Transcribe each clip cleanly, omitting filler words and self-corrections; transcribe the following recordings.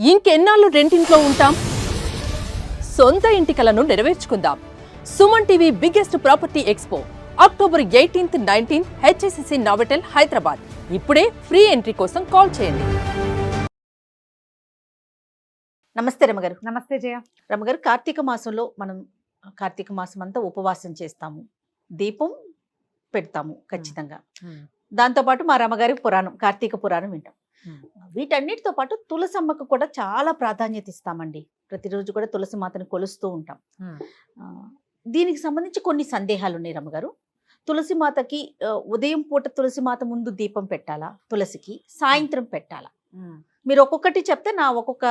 ఇంకెన్నాళ్ళు రెంటింట్లో ఉంటాం? సొంత ఇంటి కలను నెరవేర్చుకుందాం. Suman TV biggest property expo October 18th, 19th HSCC Novotel Hyderabad. ఇప్పుడే ఫ్రీ ఎంట్రీ కోసం కాల్ చేయండి. నమస్తే రమగారు. నమస్తే జయ. రమగారు, కార్తీక మాసంలో మనం కార్తీక మాసం అంతా ఉపవాసం చేస్తాము, దీపం పెడతాము ఖచ్చితంగా. దాంతోపాటు మా రమగారి పురాణం, కార్తీక పురాణం వింటాం. వీటన్నిటితో పాటు తులసమ్మకు కూడా చాలా ప్రాధాన్యత ఇస్తామండి. ప్రతిరోజు కూడా తులసి మాతను కొలుస్తూ ఉంటాం. దీనికి సంబంధించి కొన్ని సందేహాలు ఉన్నాయి రమగారు. తులసి మాతకి ఉదయం పూట తులసి మాత ముందు దీపం పెట్టాలా, తులసికి సాయంత్రం పెట్టాలా? మీరు ఒక్కొక్కటి చెప్తే నా ఒక్కొక్క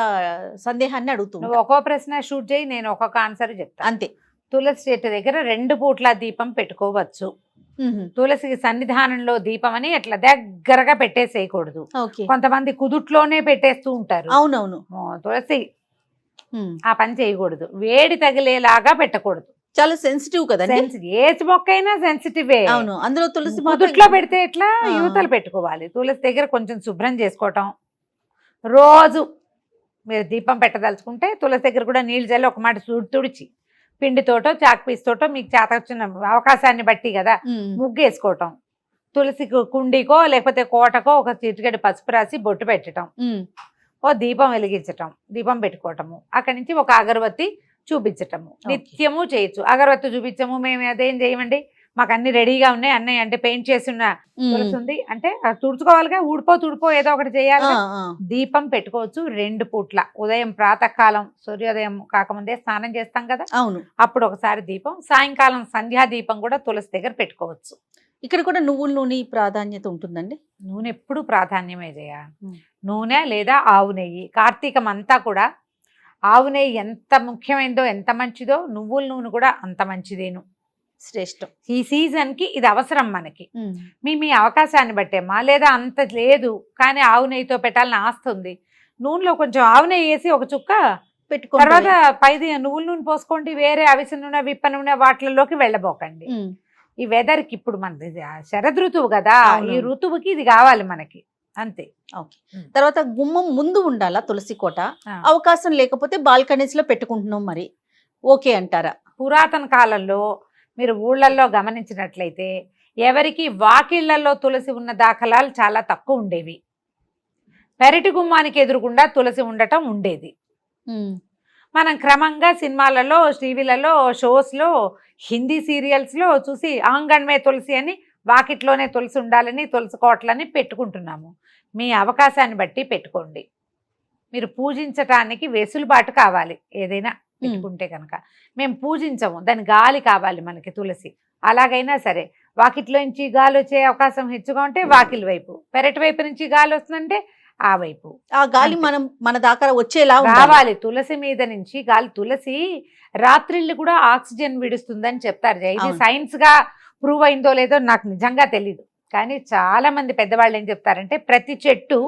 సందేహాన్ని అడుగుతున్నాను. ఒక్కో ప్రశ్న షూట్ చేయి, నేను ఒక్కొక్క ఆన్సర్ చెప్తా. అంతే. తులసి చెట్టు దగ్గర 2 పూట్ల దీపం పెట్టుకోవచ్చు. తులసికి సన్నిధానంలో దీపం అని అట్లా దగ్గరగా పెట్టేసేయకూడదు. కొంతమంది కుదుట్లోనే పెట్టేస్తూ ఉంటారు. అవునవును. తులసి ఆ పని చేయకూడదు. వేడి తగిలేలాగా పెట్టకూడదు. చాలా సెన్సిటివ్ కదా. ఏ మొక్క అయినా సెన్సిటివే. అవును. అందులో తులసి కుదుట్లో పెడితే ఎట్లా, యువతలు పెట్టుకోవాలి. తులసి దగ్గర కొంచెం శుభ్రం చేసుకోవటం. రోజు మీరు దీపం పెట్టదలుచుకుంటే తులసి దగ్గర కూడా నీళ్ళు చల్లి ఒక మాట తుడిచి పిండితోటో చాక్ పీస్తోటో మీకు చేత వచ్చిన అవకాశాన్ని బట్టి కదా ముగ్గేసుకోవటం. తులసి కుండీకో లేకపోతే కోటకో ఒక చిటికెడు పసుపు రాసి బొట్టు పెట్టడం, ఓ దీపం వెలిగించటం, దీపం పెట్టుకోవటము. అక్కడి నుంచి ఒక అగరబత్తి చూపించటము. నిత్యము చేయొచ్చు. అగరబత్తి చూపించము, మేము అదేం చేయమండి, మాకు అన్ని రెడీగా ఉన్నాయి, అన్నయ్య అంటే పెయింట్ చేసిన తులసి ఉంది అంటే తుడుచుకోవాలిగా, తుడిపో ఏదో ఒకటి చేయాలి. దీపం పెట్టుకోవచ్చు 2 పూట్ల. ఉదయం ప్రాతకాలం సూర్యోదయం కాకముందే స్నానం చేస్తాం కదా, అవును, అప్పుడు ఒకసారి దీపం. సాయంకాలం సంధ్యా దీపం కూడా తులసి దగ్గర పెట్టుకోవచ్చు. ఇక్కడ కూడా నువ్వుల నూనె ప్రాధాన్యత ఉంటుందండి. నూనె ఎప్పుడు ప్రాధాన్యమే చేయ. నూనె లేదా ఆవు నెయ్యి. కార్తీకం అంతా కూడా ఆవు నెయ్యి ఎంత ముఖ్యమైనదో, ఎంత మంచిదో, నువ్వుల నూనె కూడా అంత మంచిదేను, శ్రేష్టం. ఈ సీజన్ కి ఇది అవసరం మనకి. మీ అవకాశాన్ని బట్టేమ్మా, లేదా అంత లేదు కానీ ఆవు నెయ్యితో పెట్టాలని ఆస్తుంది, నూనెలో కొంచెం ఆవు నెయ్యి వేసి ఒక చుక్క పెట్టుకో, తర్వాత పైది నువ్వుల నూనె పోసుకోండి. వేరే అవిసె నూనె, విప్ప నూనె వాటిల్లోకి వెళ్ళబోకండి. ఈ వెదర్ కి ఇప్పుడు మనది శరద్ ఋతువు కదా, ఈ ఋతువుకి ఇది కావాలి మనకి, అంతే. ఓకే. తర్వాత గుమ్మం ముందు ఉండాలా తులసి కోట? అవకాశం లేకపోతే బాల్కనీస్ లో పెట్టుకుంటున్నాం, మరి ఓకే అంటారా? పురాతన కాలంలో మీరు ఊళ్ళల్లో గమనించినట్లయితే ఎవరికి వాకిళ్లలో తులసి ఉన్న దాఖలాలు చాలా తక్కువ ఉండేవి. పెరటి గుమ్మానికి ఎదురుగుండా తులసి ఉండటం ఉండేది. మనం క్రమంగా సినిమాలలో, టీవీలలో, షోస్లో, హిందీ సీరియల్స్లో చూసి ఆంగణమే తులసి అని, వాకిట్లోనే తులసి ఉండాలని, తులసి కోటలని పెట్టుకుంటున్నాము. మీ అవకాశాన్ని బట్టి పెట్టుకోండి. మీరు పూజించటానికి వెసులుబాటు కావాలి. ఏదైనా పెట్టుకుంటే కనుక మేము పూజించము, దాని గాలి కావాలి మనకి తులసి. అలాగైనా సరే వాకిట్లో నుంచి గాలి వచ్చే అవకాశం హెచ్చుగా ఉంటే వాకిలి వైపు, పెరటి వైపు నుంచి గాలి వస్తుందంటే ఆ వైపు. ఆ గాలి మన దాకా వచ్చేలా రావాలి. తులసి మీద నుంచి గాలి. తులసి రాత్రిళ్ళు కూడా ఆక్సిజన్ విడుస్తుందని చెప్తారు. ఇది సైన్స్ గా ప్రూవ్ అయిందో లేదో నాకు నిజంగా తెలీదు, కానీ చాలా మంది పెద్దవాళ్ళు ఏం చెప్తారంటే ప్రతి చెట్టు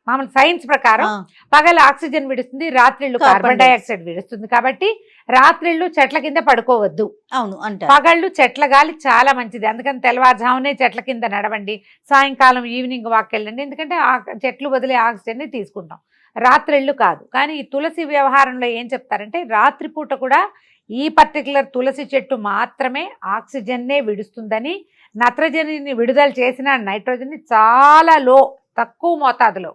మామూలు సైన్స్ ప్రకారం పగలు ఆక్సిజన్ విడుస్తుంది, రాత్రిళ్ళు కార్బన్ డైఆక్సైడ్ విడుస్తుంది. కాబట్టి రాత్రిళ్ళు చెట్ల కింద పడుకోవద్దు. అవును అంటే పగళ్ళు చెట్ల గాలి చాలా మంచిది. అందుకని తెల్లవారుజామునే చెట్ల కింద నడవండి, సాయంకాలం ఈవినింగ్ వాక్ వెళ్ళండి. ఎందుకంటే చెట్లు వదిలే ఆక్సిజన్ ని తీసుకుంటాం, రాత్రిళ్ళు కాదు. కానీ ఈ తులసి వ్యవహారంలో ఏం చెప్తారంటే రాత్రిపూట కూడా ఈ పర్టికులర్ తులసి చెట్టు మాత్రమే ఆక్సిజన్నే విడుస్తుందని, నత్రజనిని విడుదల చేసిన నైట్రోజన్ చాలా తక్కువ మోతాదులో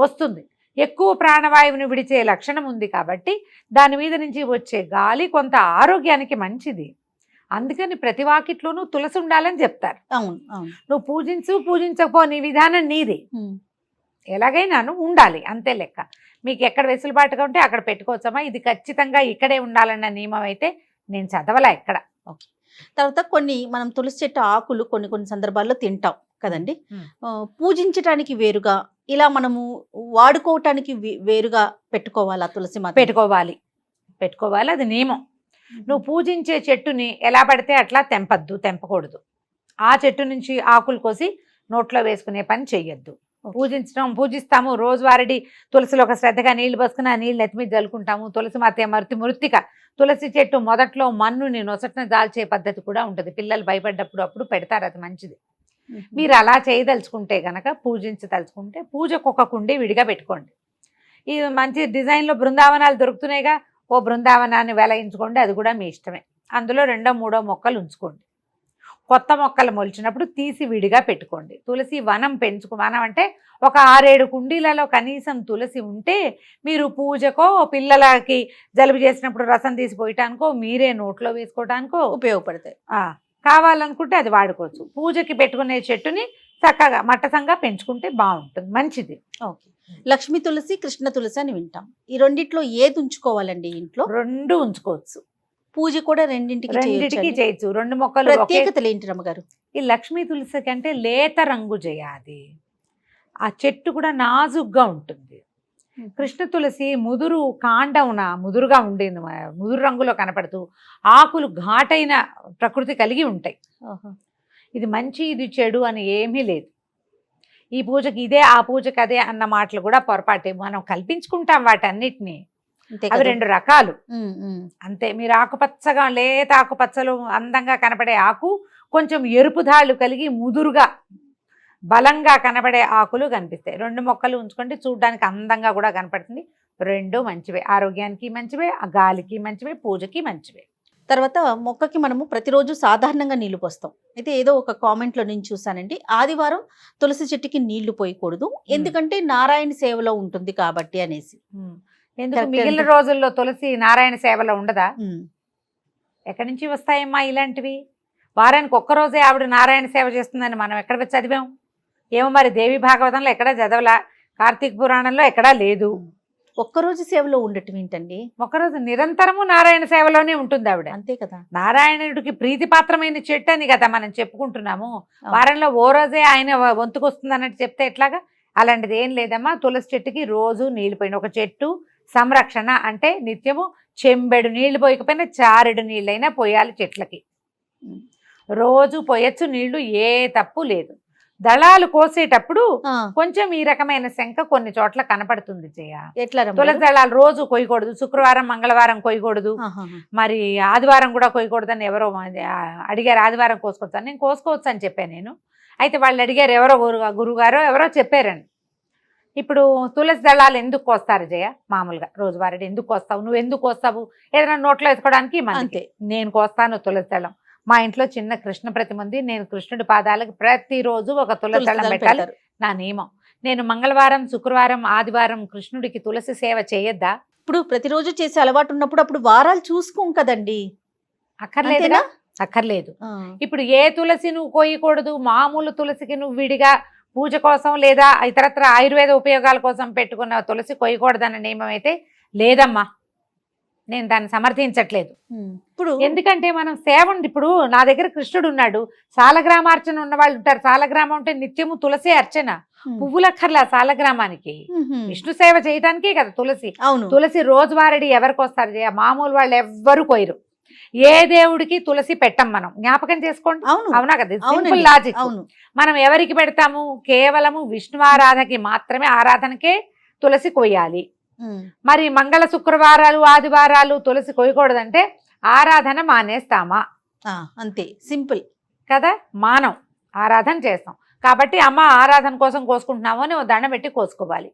వస్తుంది. ఎక్కువ ప్రాణవాయువుని విడిచే లక్షణం ఉంది కాబట్టి దాని మీద నుంచి వచ్చే గాలి కొంత ఆరోగ్యానికి మంచిది. అందుకని ప్రతి వాకిట్లోనూ తులసి ఉండాలని చెప్తారు. నువ్వు పూజించకపో, నీ విధానం నీది, ఎలాగైనాను ఉండాలి, అంతే లెక్క. మీకు ఎక్కడ వెసులుబాటుగా ఉంటే అక్కడ పెట్టుకోవచ్చమ్మా. ఇది ఖచ్చితంగా ఇక్కడే ఉండాలన్న నియమం అయితే నేను చదవలా ఎక్కడ. ఓకే. తర్వాత మనం తులసి చెట్టు ఆకులు కొన్ని సందర్భాల్లో తింటాం కదండి. పూజించటానికి వేరుగా, ఇలా మనము వాడుకోవటానికి వేరుగా పెట్టుకోవాలా తులసి మాత? పెట్టుకోవాలి, అది నియమం. నువ్వు పూజించే చెట్టుని ఎలా పడితే అట్లా తెంపకూడదు. ఆ చెట్టు నుంచి ఆకులు కోసి నోట్లో వేసుకునే పని చెయ్యొద్దు. పూజిస్తాము, రోజువారీ తులసిలో ఒక శ్రద్ధగా నీళ్లు పోసుకుని ఆ నీళ్ళు నెత్తి మీద జల్లుకుంటాము. తులసి మాత మృత్తిక. తులసి చెట్టు మొదట్లో మన్నుని నొసటన దాల్చే పద్ధతి కూడా ఉంటుంది. పిల్లలు భయపడ్డప్పుడు అప్పుడు పెడతారు, అది మంచిది. మీరు అలా చేయదలుచుకుంటే గనక పూజించదలుచుకుంటే పూజకు ఒక కుండి విడిగా పెట్టుకోండి. ఈ మంచి డిజైన్లో బృందావనాలు దొరుకుతున్నాయిగా, ఓ బృందావనాన్ని వెలయించుకోండి, అది కూడా మీ ఇష్టమే. అందులో 2, 3 మొక్కలు ఉంచుకోండి. కొత్త మొక్కలు మొలిచినప్పుడు తీసి విడిగా పెట్టుకోండి. తులసి వనం వనం అంటే ఒక 6-7 కుండీలలో కనీసం తులసి ఉంటే మీరు పూజకో, పిల్లలకి జలుబు చేసినప్పుడు రసం తీసి పోయటానికో, మీరే నోట్లో వేసుకోవటానికో ఉపయోగపడతాయి. కావాలనుకుంటే అది వాడుకోవచ్చు. పూజకి పెట్టుకునే చెట్టుని చక్కగా మట్టసంగా పెంచుకుంటే బాగుంటుంది, మంచిది. ఓకే. లక్ష్మీ తులసి, కృష్ణ తులసి అని వింటాం. ఈ రెండిట్లో ఏది ఉంచుకోవాలండి ఇంట్లో? 2 ఉంచుకోవచ్చు. పూజ కూడా రెండింటికి చేయొచ్చు. 2 మొక్కలు. ప్రత్యేకతలు ఏంటి రమ్మగారు? ఈ లక్ష్మీ తులసి కంటే లేత రంగు చేయాలి, ఆ చెట్టు కూడా నాజుగ్గా ఉంటుంది. కృష్ణ తులసి ముదురు కాండమున ముదురుగా ఉండేది, ముదురు రంగులో కనపడుతూ ఆకులు ఘాటైన ప్రకృతి కలిగి ఉంటాయి. ఇది మంచి ఇది చెడు అని ఏమీ లేదు. ఈ పూజకి ఇదే, ఆ పూజకి అదే అన్న మాటలు కూడా పొరపాటే. మనం కల్పించుకుంటాం వాటన్నిటినీ. అవి 2 రకాలు అంతే. మీరు ఆకుపచ్చగా, లేత ఆకుపచ్చలు అందంగా కనపడే ఆకు, కొంచెం ఎరుపు ధాళ్ళు కలిగి ముదురుగా బలంగా కనబడే ఆకులు కనిపిస్తాయి. 2 మొక్కలు ఉంచుకోండి, చూడడానికి అందంగా కూడా కనపడుతుంది. 2 మంచివే, ఆరోగ్యానికి మంచివే, గాలికి మంచివే, పూజకి మంచివే. తర్వాత మొక్కకి మనము ప్రతిరోజు సాధారణంగా నీళ్లు పోస్తాం. అయితే ఏదో ఒక కామెంట్లో నేను చూసానండి, ఆదివారం తులసి చెట్టుకి నీళ్లు పోయకూడదు, ఎందుకంటే నారాయణ సేవలో ఉంటుంది కాబట్టి అనేసి. ఎందుకు మిగిలిన రోజుల్లో తులసి నారాయణ సేవలో ఉండదా? ఎక్కడి నుంచి వస్తాయమ్మా ఇలాంటివి? వారానికి ఒక్కరోజే ఆవిడ నారాయణ సేవ చేస్తుందని మనం ఎక్కడ చదివాం? ఏమో మరి, దేవి భాగవతంలో ఎక్కడా చదవలా, కార్తీక పురాణంలో ఎక్కడా లేదు. ఒక్కరోజు సేవలో ఉండటం ఏంటండి? ఒక్కరోజు నిరంతరము నారాయణ సేవలోనే ఉంటుంది ఆవిడ. అంతే కదా. నారాయణుడికి ప్రీతిపాత్రమైన చెట్టు అని కదా మనం చెప్పుకుంటున్నాము. వారంలో ఓ రోజే ఆయన వంతుకు వస్తుంది అన్నట్టు చెప్తే ఎట్లాగా? అలాంటిది ఏం లేదమ్మా. తులసి చెట్టుకి రోజు నీళ్లు పోయిన, ఒక చెట్టు సంరక్షణ అంటే నిత్యము చెంబెడు నీళ్లు పోయకపోయినా చారెడు నీళ్ళైనా పోయాలి చెట్లకి. రోజు పోయచ్చు నీళ్లు, ఏ తప్పు లేదు. దళాలు కోసేటప్పుడు కొంచెం ఈ రకమైన శంక కొన్ని చోట్ల కనపడుతుంది. ఎట్లా? తులసి దళాలు రోజు కొయ్యకూడదు, శుక్రవారం మంగళవారం కొయ్యకూడదు, మరి ఆదివారం కూడా కొయ్యకూడదు అని ఎవరో అడిగారు. ఆదివారం కోసుకోవచ్చు, నేను కోసుకోవచ్చు అని చెప్పాను నేను. అయితే వాళ్ళు అడిగారు, ఎవరో గురుగారో ఎవరో చెప్పారండి. ఇప్పుడు తులసి దళాలు ఎందుకు కోస్తారు జయ? మామూలుగా రోజువారీ ఎందుకు కోస్తావు? నువ్వు ఎందుకు కోస్తావు? ఏదైనా నోట్లో వేసుకోవడానికి. అంతే. నేను కోస్తాను తులసి దళం. మా ఇంట్లో చిన్న కృష్ణ ప్రతిమ ఉంది, నేను కృష్ణుడి పాదాలకు ప్రతిరోజు ఒక తులసి దళం పెట్టాలి, నా నియమం. నేను మంగళవారం, శుక్రవారం, ఆదివారం కృష్ణుడికి తులసి సేవ చేయొద్దా? ఇప్పుడు ప్రతిరోజు చేసే అలవాటు ఉన్నప్పుడు అప్పుడు వారాలు చూసుకోం కదండి. అక్కర్లేదుగా? అక్కర్లేదు. ఇప్పుడు ఏ తులసి నువ్వు కోయకూడదు, మామూలు తులసికి నువ్వు విడిగా పూజ కోసం లేదా ఇతరత్ర ఆయుర్వేద ఉపయోగాల కోసం పెట్టుకున్న తులసి కొయ్యకూడదన్న నియమం అయితే లేదమ్మా. నేను దాన్ని సమర్థించట్లేదు. ఇప్పుడు ఎందుకంటే మనం సేవ, ఇప్పుడు నా దగ్గర కృష్ణుడు ఉన్నాడు, సాలగ్రామార్చన ఉన్న వాళ్ళు ఉంటారు. సాలగ్రామం అంటే నిత్యము తులసి అర్చన, పువ్వులక్కర్లా సాలగ్రామానికి. విష్ణు సేవ చేయడానికే కదా తులసి. తులసి రోజువారీ ఎవరికి వస్తారు? మామూలు వాళ్ళు ఎవ్వరు కొయ్యరు. ఏ దేవుడికి తులసి పెట్టం మనం, జ్ఞాపకం చేసుకోండి. అవునా కదా? Simple logic. మనం ఎవరికి పెడతాము? కేవలము విష్ణు ఆరాధనకి మాత్రమే, ఆరాధనకే తులసి కొయ్యాలి. మరి మంగళ శుక్రవారాలు ఆదివారాలు తులసి కొయ్యకూడదంటే ఆరాధన మానేస్తామా? అంతే, సింపుల్ కదా. మానం, ఆరాధన చేస్తాం కాబట్టి అమ్మ ఆరాధన కోసం కోసుకుంటున్నాము అని దండం పెట్టి కోసుకోవాలి.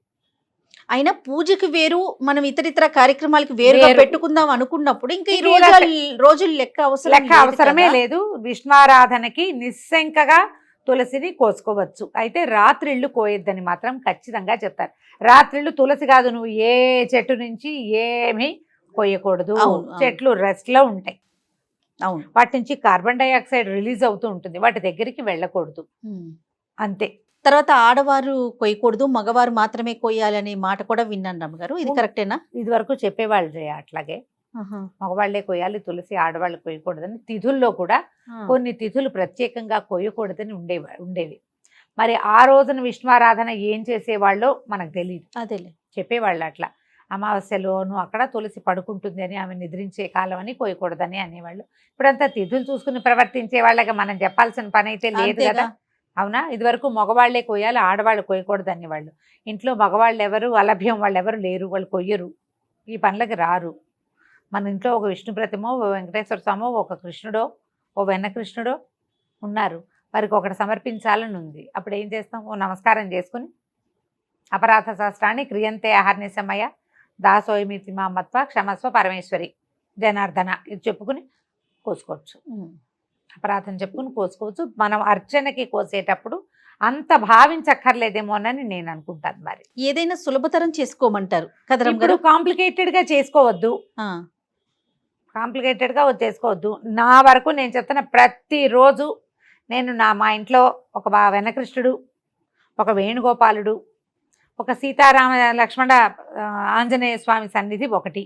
అయినా పూజకి వేరు, మనం ఇతరితర కార్యక్రమాలకి వేరుగా పెట్టుకుందాం అనుకున్నప్పుడు ఇంకా ఈ రోజులు లెక్క అవసరమే లేదు. విష్ణువారాధనకి నిస్సంకగా తులసిని కోసుకోవచ్చు. అయితే రాత్రిళ్ళు కోయొద్దని మాత్రం ఖచ్చితంగా చెప్తారు. రాత్రిళ్ళు తులసి కాదు, నువ్వు ఏ చెట్టు నుంచి ఏమీ కోయకూడదు. చెట్లు రెస్ట్ లో ఉంటాయి. వాటి నుంచి కార్బన్ డైఆక్సైడ్ రిలీజ్ అవుతూ ఉంటుంది, వాటి దగ్గరికి వెళ్ళకూడదు. అంతే. తర్వాత ఆడవారు కొయ్యకూడదు, మగవారు మాత్రమే కొయ్యాలి అనే మాట కూడా విన్నాను రమ్మగారు, ఇది కరెక్టేనా? ఇది వరకు చెప్పేవాళ్ళు అట్లాగే మగవాళ్లే కొయ్యాలి తులసి, ఆడవాళ్ళు కొయ్యకూడదని. తిథుల్లో కూడా కొన్ని తిథులు ప్రత్యేకంగా కొయ్యకూడదని ఉండేవి. మరి ఆ రోజున విష్ణువారాధన ఏం చేసేవాళ్ళో మనకు తెలియదు, అదేలే చెప్పేవాళ్ళు అట్లా. అమావాస్యలోను అక్కడ తులసి పడుకుంటుంది అని, ఆమె నిద్రించే కాలం అని కొయ్యకూడదని అనేవాళ్ళు. ఇప్పుడంతా తిథులు చూసుకుని ప్రవర్తించే వాళ్ళగా మనం చెప్పాల్సిన పని అయితే లేదు కదా. అవునా? ఇదివరకు మగవాళ్లే కొయ్యాలి, ఆడవాళ్ళు కొయ్యకూడదు అనేవాళ్ళు. ఇంట్లో మగవాళ్ళు ఎవరు, అలభ్యం వాళ్ళు ఎవరు లేరు, వాళ్ళు కొయ్యరు, ఈ పనులకి రారు. మన ఇంట్లో ఒక విష్ణు ప్రతిమో, ఓ వెంకటేశ్వర స్వామో, ఒక కృష్ణుడో, ఓ వెన్నకృష్ణుడో ఉన్నారు, వారికి ఒకటి సమర్పించాలని ఉంది. అప్పుడు ఏం చేస్తాం? ఓ నమస్కారం చేసుకుని అపరాధ శాస్త్రాన్ని క్రియంతే అహర్నిశమయ దాసోయమితి మామత్వ క్షమస్వ పరమేశ్వరి జనార్దన ఇది చెప్పుకుని కోసుకోవచ్చు. అపరాధం చెప్పుకుని కోసుకోవచ్చు. మనం అర్చనకి కోసేటప్పుడు అంత భావించక్కర్లేదేమోనని నేను అనుకుంటాను. మరి ఏదైనా సులభతరం చేసుకోమంటారు కదా రమ్మ ఇప్పుడు గారు? కాంప్లికేటెడ్ గా చేసుకోవద్దు, ఆ, కాంప్లికేటెడ్ గా చేసుకోవద్దు. నా వరకు నేను చెప్తున్న ప్రతిరోజు నేను మా ఇంట్లో ఒక వెనకృష్ణుడు, ఒక వేణుగోపాలుడు, ఒక సీతారామ లక్ష్మణ ఆంజనేయ స్వామి సన్నిధి ఒకటి,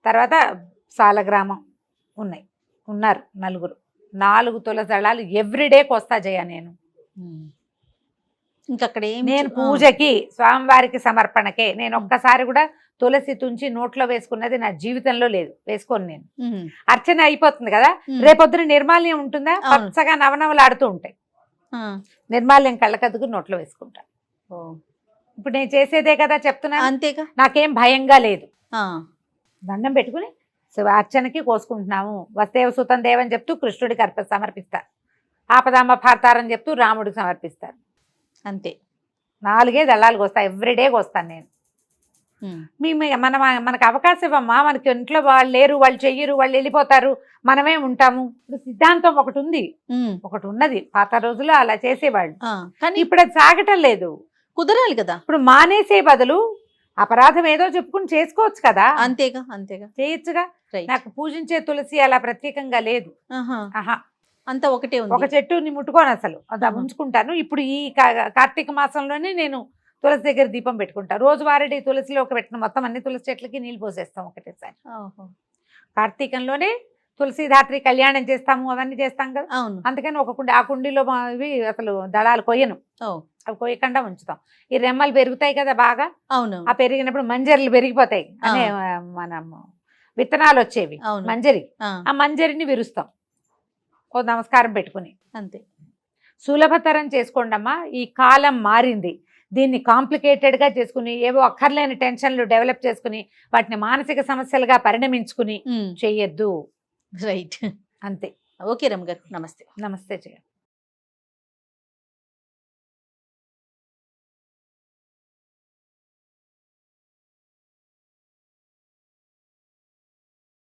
తర్వాత సాలగ్రామం ఉన్నారు 4 తులసి దళాలు ఎవ్రీడే కోస్తా జయ నేను. ఇంకక్కడ నేను పూజకి స్వామివారికి సమర్పణకే నేను ఒక్కసారి కూడా తులసి తుంచి నోట్లో వేసుకున్నది నా జీవితంలో లేదు, వేసుకోను నేను. అర్చన అయిపోతుంది కదా, రేపొద్దున నిర్మాల్యం ఉంటుందా, అవును. పచ్చగా నవనవలాడుతూ ఉంటాయి, నిర్మాల్యం కళ్ళకద్దుకు నోట్లో వేసుకుంటా. ఇప్పుడు నేను చేసేదే కదా చెప్తున్నా, అంతేగా. నాకేం భయంగా లేదు. ఆ, దండం పెట్టుకుని అర్చనకి కోసుకుంటున్నాము. వస్తేవ సుతం దేవని చెప్తూ కృష్ణుడికి సమర్పిస్తారు, ఆపదామ భారతారని చెప్తూ రాముడికి సమర్పిస్తారు. అంతే. 4 దళాలు కోస్తాను, ఎవ్రీడే కోస్తాను నేను. మనకు అవకాశం ఇవ్వమ్మా, మనకి ఇంట్లో వాళ్ళు లేరు, వాళ్ళు చెయ్యరు, వాళ్ళు వెళ్ళిపోతారు, మనమే ఉంటాము. ఇప్పుడు సిద్ధాంతం ఒకటి ఉన్నది, పాత రోజుల్లో అలా చేసేవాళ్ళు. కానీ ఇప్పుడు అది సాగటం లేదు, కుదరాలి కదా. ఇప్పుడు మానేసే బదులు అపరాధం ఏదో చెప్పుకుని చేసుకోవచ్చు కదా. అంతేగా చేయొచ్చుగా. Right. నాకు పూజించే తులసి అలా ప్రత్యేకంగా లేదు. ఆహా, అంతా ఒకటే ఉంది. ఒక చెట్టుని ముట్టుకోను అసలు, అది ఉంచుకుంటాను. ఇప్పుడు ఈ కార్తీక మాసంలోనే నేను తులసి దగ్గర దీపం పెట్టుకుంటా. రోజువారీ తులసిలో పెట్టిన మొత్తం అన్ని తులసి చెట్లకి నీళ్ళు పోసేస్తాం ఒకటేసారి. కార్తీకంలోనే తులసిధాత్రి కళ్యాణం చేస్తాము, అవన్నీ చేస్తాం కదా. అవును. అందుకని ఆ కుండీలో ఇవి అసలు దళాలు కొయ్యను, అవి కొయ్యకుండా ఉంచుతాం. ఈ రెమ్మలు పెరుగుతాయి కదా బాగా, అవును. ఆ పెరిగినప్పుడు మంజరిలు పెరిగిపోతాయి అనే మనం విత్తనాలు వచ్చేవి, మంజరి, ఆ మంజరిని విరుస్తాం ఓ నమస్కారం పెట్టుకుని. అంతే. సులభతరం చేసుకోండి అమ్మా, ఈ కాలం మారింది. దీన్ని కాంప్లికేటెడ్గా చేసుకుని ఏవో అక్కర్లేని టెన్షన్లు డెవలప్ చేసుకుని వాటిని మానసిక సమస్యలుగా పరిణమించుకుని చెయ్యొద్దు. రైట్. అంతే. ఓకే రమ్మ గారు, నమస్తే. నమస్తే జయ.